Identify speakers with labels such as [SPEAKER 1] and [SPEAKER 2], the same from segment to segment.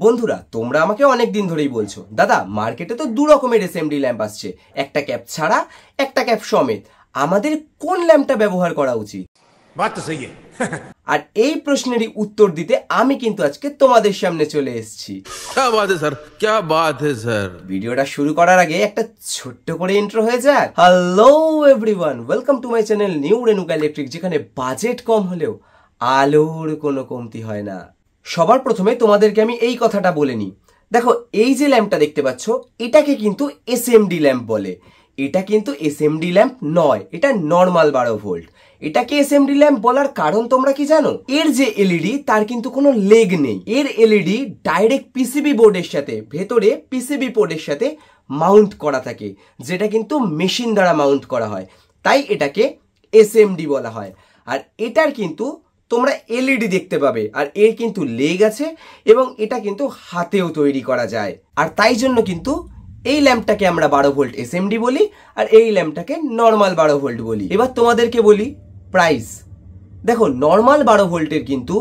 [SPEAKER 1] বন্ধুরা তোমরা আমাকে অনেক দিন ধরেই বলছো দাদা মার্কেটে তো দু রকমের এসএমডি ল্যাম্প আসছে, একটা ক্যাপ ছাড়া একটা ক্যাপ সমেত, আমাদের কোন ল্যাম্পটা ব্যবহার করা উচিত?
[SPEAKER 2] বাত তো সহি
[SPEAKER 1] আর এই প্রশ্নেরই উত্তর দিতে আমি কিন্তু আজকে তোমাদের সামনে চলে এসেছি।
[SPEAKER 2] क्या बात है सर, क्या बात है सर।
[SPEAKER 1] ভিডিওটা শুরু করার আগে একটা ছোট্ট করে ইন্ট্রো হয়ে যাক। Hello everyone, welcome to my channel new Renuka electric, যেখানে বাজেট কম হলেও আলোর কোনো কমতি হয় না। সবার প্রথমে তোমাদেরকে আমি এই কথাটা বলে নিই, দেখো এই যে ল্যাম্পটা দেখতে পাচ্ছ এটাকে কিন্তু এসএমডি ল্যাম্প বলে। এটা কিন্তু এসএমডি ল্যাম্প নয়, এটা নর্মাল 12 ভোল্ট। এটাকে এসএমডি ল্যাম্প বলার কারণ তোমরা কি জানো? এর যে এলইডি তার কিন্তু কোনো লেগ নেই। এর এলইডি ডাইরেক্ট পিসিবি বোর্ডের সাথে, ভেতরে পিসিবি বোর্ডের সাথে মাউন্ট করা থাকে, যেটা কিন্তু মেশিন দ্বারা মাউন্ট করা হয়, তাই এটাকে এসএমডি বলা হয়। আর এটার কিন্তু তোমরা এলইডি দেখতে পাবে, আর এর কিন্তু লেগ আছে এবং এটা কিন্তু হাতেও তৈরি করা যায়। আর তাই জন্য কিন্তু এই ল্যাম্পটাকে আমরা 12 ভোল্ট এসএমডি বলি, আর এই ল্যাম্পটাকে নর্মাল 12 ভোল্ট বলি। এবার তোমাদেরকে বলি প্রাইস। দেখো নর্মাল 12 ভোল্টের কিন্তু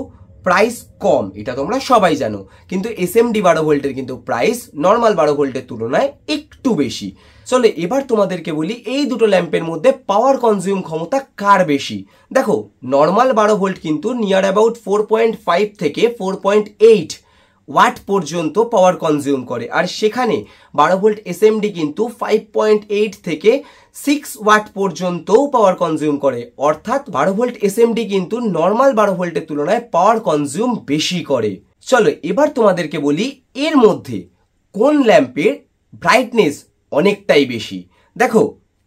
[SPEAKER 1] প্রাইস কম, এটা তোমরা সবাই জানো, কিন্তু এসএমডি 12 ভোল্টের কিন্তু প্রাইস নর্মাল 12 ভোল্টের তুলনায় একটু বেশি। চলো এবার তোমাদেরকে বলি এই দুটো ল্যাম্পের মধ্যে পাওয়ার কনজিউম ক্ষমতা কার বেশি। দেখো নর্মাল 12 ভোল্ট কিন্তু নিয়ার অ্যাবাউট 4.5 থেকে 4.8 ওয়াট পর্যন্ত পাওয়ার কনজিউম করে, আর সেখানে 12 ভোল্ট এসএমডি কিন্তু 5.8 থেকে 6 ওয়াট পর্যন্তও পাওয়ার কনজিউম করে। অর্থাৎ 12 ভোল্ট এসএমডি কিন্তু নর্মাল 12 ভোল্টের তুলনায় পাওয়ার কনজিউম বেশি করে। চলো এবার তোমাদেরকে বলি এর মধ্যে কোন ল্যাম্পের ব্রাইটনেস অনেকটাই বেশি। দেখো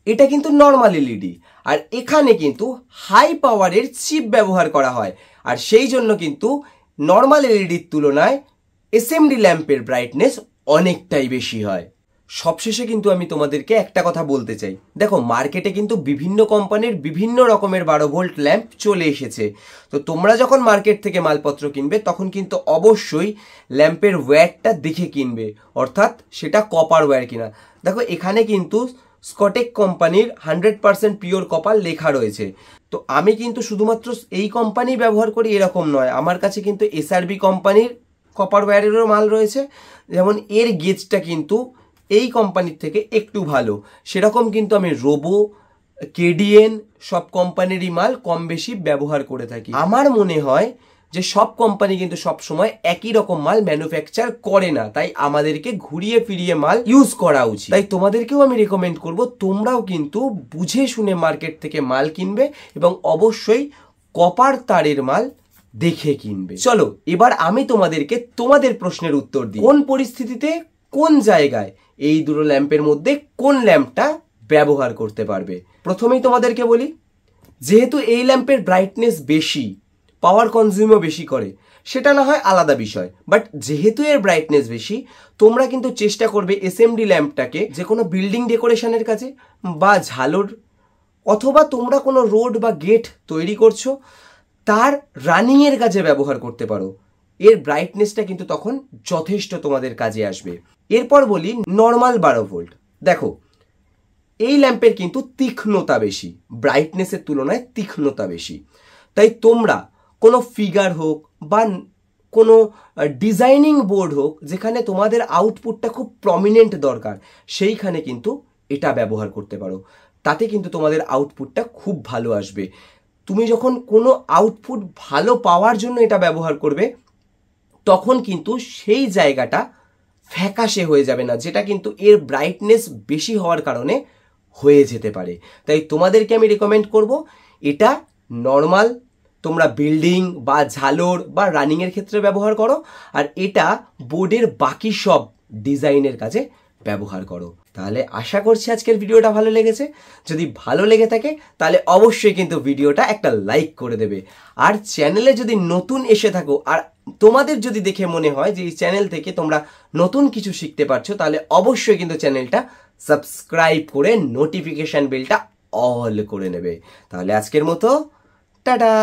[SPEAKER 1] এটা কিন্তু নর্মাল এলইডি, আর এখানে কিন্তু হাই পাওয়ারের চিপ ব্যবহার করা হয়, আর সেই জন্য কিন্তু নর্মাল এলইডির তুলনায় এসএমডি ল্যাম্পের ব্রাইটনেস অনেকটাই বেশি হয়। সবশেষে কিন্তু আমি তোমাদেরকে একটা কথা বলতে চাই, দেখো মার্কেটে কিন্তু বিভিন্ন কোম্পানির বিভিন্ন রকমের 12 ভোল্ট ল্যাম্প চলে এসেছে। তো তোমরা যখন মার্কেট থেকে মালপত্র কিনবে তখন কিন্তু অবশ্যই ল্যাম্পের ওয়্যারটা দেখে কিনবে, অর্থাৎ সেটা কপার ওয়্যার কিনা। দেখো এখানে কিন্তু স্কটেক কোম্পানির 100% পিওর কপার লেখা রয়েছে। তো আমি কিন্তু শুধুমাত্র এই কোম্পানি ব্যবহার করি এরকম নয়, আমার কাছে কিন্তু এসআরবি কোম্পানির কপার ওয়্যারেরও মাল রয়েছে। যেমন এর গেজটা কিন্তু এই কোম্পানির থেকে একটু ভালো, সেরকম কিন্তু আমি রোবো, কেডিএন সব কোম্পানিরই মাল কম বেশি ব্যবহার করে থাকি। আমার মনে হয় যে সব কোম্পানি কিন্তু সব সময় একই রকম মাল ম্যানুফ্যাকচার করে না, তাই আমাদেরকে ঘুরিয়ে ফিরিয়ে মাল ইউজ করা উচিত। তাই তোমাদেরকেও আমি রেকমেন্ড করব তোমরাও কিন্তু বুঝে শুনে মার্কেট থেকে মাল কিনবে, এবং অবশ্যই কপার তারের মাল দেখে কিনবে। চলো এবার আমি তোমাদেরকে তোমাদের প্রশ্নের উত্তর দিই, কোন পরিস্থিতিতে কোন জায়গায় এই দুটো ল্যাম্পের মধ্যে কোন ল্যাম্পটা ব্যবহার করতে পারবে। প্রথমেই তোমাদেরকে বলি, যেহেতু এই ল্যাম্পের ব্রাইটনেস বেশি, পাওয়ার কনজিউমও বেশি করে, সেটা না হয় আলাদা বিষয়, বাট যেহেতু এর ব্রাইটনেস বেশি, তোমরা কিন্তু চেষ্টা করবে এসএমডি ল্যাম্পটাকে যে কোনো বিল্ডিং ডেকোরেশনের কাজে বা ঝালর, অথবা তোমরা কোনো রোড বা গেট তৈরি করছো তার রানিংয়ের কাজে ব্যবহার করতে পারো। এর ব্রাইটনেসটা কিন্তু তখন যথেষ্ট তোমাদের কাজে আসবে। এরপর বলি নর্মাল 12 ভোল্ট। দেখো এই ল্যাম্পের কিন্তু তীক্ষ্ণতা বেশি, ব্রাইটনেসের তুলনায় তীক্ষ্ণতা বেশি, তাই তোমরা কোনো ফিগার হোক বা কোনো ডিজাইনিং বোর্ড হোক যেখানে তোমাদের আউটপুটটা খুব প্রমিনেন্ট দরকার, সেইখানে কিন্তু এটা ব্যবহার করতে পারো, তাতে কিন্তু তোমাদের আউটপুটটা খুব ভালো আসবে। তুমি যখন কোনো আউটপুট ভালো পাওয়ার জন্য এটা ব্যবহার করবে তখন কিন্তু সেই জায়গাটা ফ্যাকাশে হয়ে যাবে না, যেটা কিন্তু এর ব্রাইটনেস বেশি হওয়ার কারণে হয়ে যেতে পারে। তাই তোমাদেরকে আমি রেকমেন্ড করব এটা নর্মাল তোমরা বিল্ডিং বা ঝালর বা রানিংয়ের ক্ষেত্রে ব্যবহার করো, আর এটা বোর্ডের বাকি সব ডিজাইনের কাজে ব্যবহার করো। তাহলে আশা করছি আজকের ভিডিওটা ভালো লেগেছে। যদি ভালো লেগে থাকে তাহলে অবশ্যই কিন্তু ভিডিওটা একটা লাইক করে দেবে, আর চ্যানেলে যদি নতুন এসে থাকো আর তোমাদের যদি দেখে মনে হয় যে এই চ্যানেল থেকে তোমরা নতুন কিছু শিখতে পারছো, তাহলে অবশ্যই কিন্তু চ্যানেলটা সাবস্ক্রাইব করে নোটিফিকেশন বেলটা অল করে নেবে। তাহলে আজকের মতো টাটা।